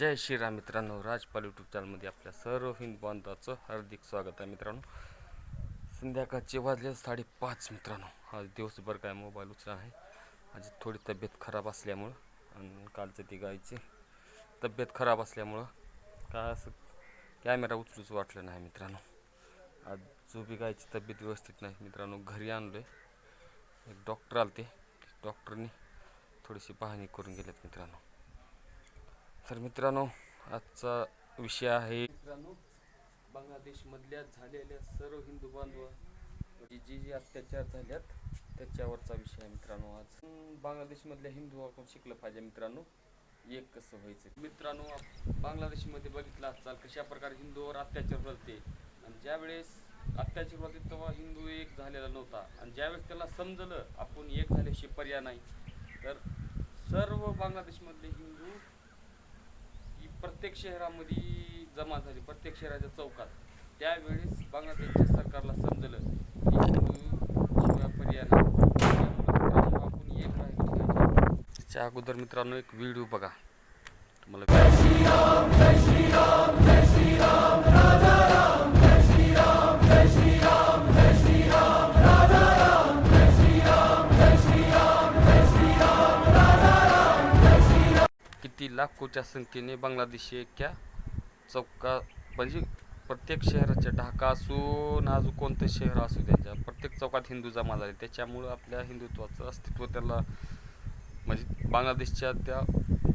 जय श्रीराम मित्रांनो, राजपाल यूट्यूब चॅनलमध्ये आपल्या सर्व हिंद बांधवाचं हार्दिक स्वागत आहे. मित्रांनो, संध्याकाळचे वाजले 5:30 मित्रांनो. आज दिवसभर काय मोबाईल उचला आहे. आज थोडी तब्येत खराब असल्यामुळं आणि कालचं ती गायची तब्येत खराब असल्यामुळं काय असं कॅमेरा उचलूच वाटलं नाही मित्रांनो. आज जो बी गायची तब्येत व्यवस्थित नाही मित्रांनो, घरी आणलो आहे. एक डॉक्टर आलते, डॉक्टरनी थोडीशी पाहणी करून गेलेत मित्रांनो. तर मित्रांनो, आजचा विषय आहे मित्रांनो, बांगलादेशमधल्या झालेल्या सर्व हिंदू बांधव जे अत्याचार झाल्यात त्याच्यावरचा विषय आहे मित्रांनो. आज बांगलादेशमधल्या हिंदू आपण शिकलं पाहिजे मित्रांनो, एक कसं व्हायचं मित्रांनो. बांगलादेशमध्ये बघितलं असाल कशा प्रकारे हिंदूवर अत्याचार होते, आणि ज्यावेळेस अत्याचार होते तेव्हा हिंदू एक झालेला नव्हता, आणि ज्यावेळेस त्याला समजलं आपण एक झाल्याशिवाय पर्याय नाही, तर सर्व बांगलादेशमधले हिंदू प्रत्येक शहरामध्ये जमा झाली, प्रत्येक शहराच्या चौकात. त्यावेळेस बांगलादेशच्या सरकारला समजलं की हिंदू शिवाय पर्याय नाही, आपण एक राहिलो पाहिजे. त्याच्या अगोदर मित्रांनो एक व्हिडिओ बघा तुम्हाला. किती लाखोच्या संख्येने बांगलादेशी एका चौका म्हणजे प्रत्येक शहराच्या, ढाका असो ना अजून कोणतं शहर असो, त्यांच्या प्रत्येक चौकात हिंदू जमा झाले. त्याच्यामुळं आपल्या हिंदुत्वाचं अस्तित्व त्याला म्हणजे बांगलादेशच्या त्या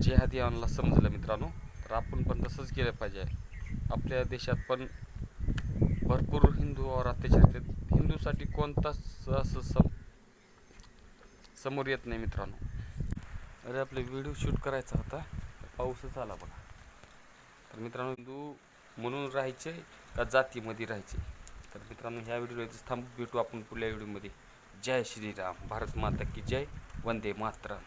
जिहादियांना समजलं मित्रांनो. तर आपण पण तसंच केलं पाहिजे. आपल्या देशात पण भरपूर हिंदूवर अत्याचार होतात. हिंदूसाठी कोणताच असं समोर येत नाही मित्रांनो. अरे आपले व्हिडिओ शूट करायचा होता, पाऊसच आला बघा. तर मित्रांनो, हिंदू म्हणून राहायचे का जातीमध्ये राहायचे? तर मित्रांनो, ह्या व्हिडिओला इथेच थांबू, भेटू आपण पुढल्या व्हिडिओमध्ये. जय श्रीराम, भारत माता की जय, वंदे मातरम.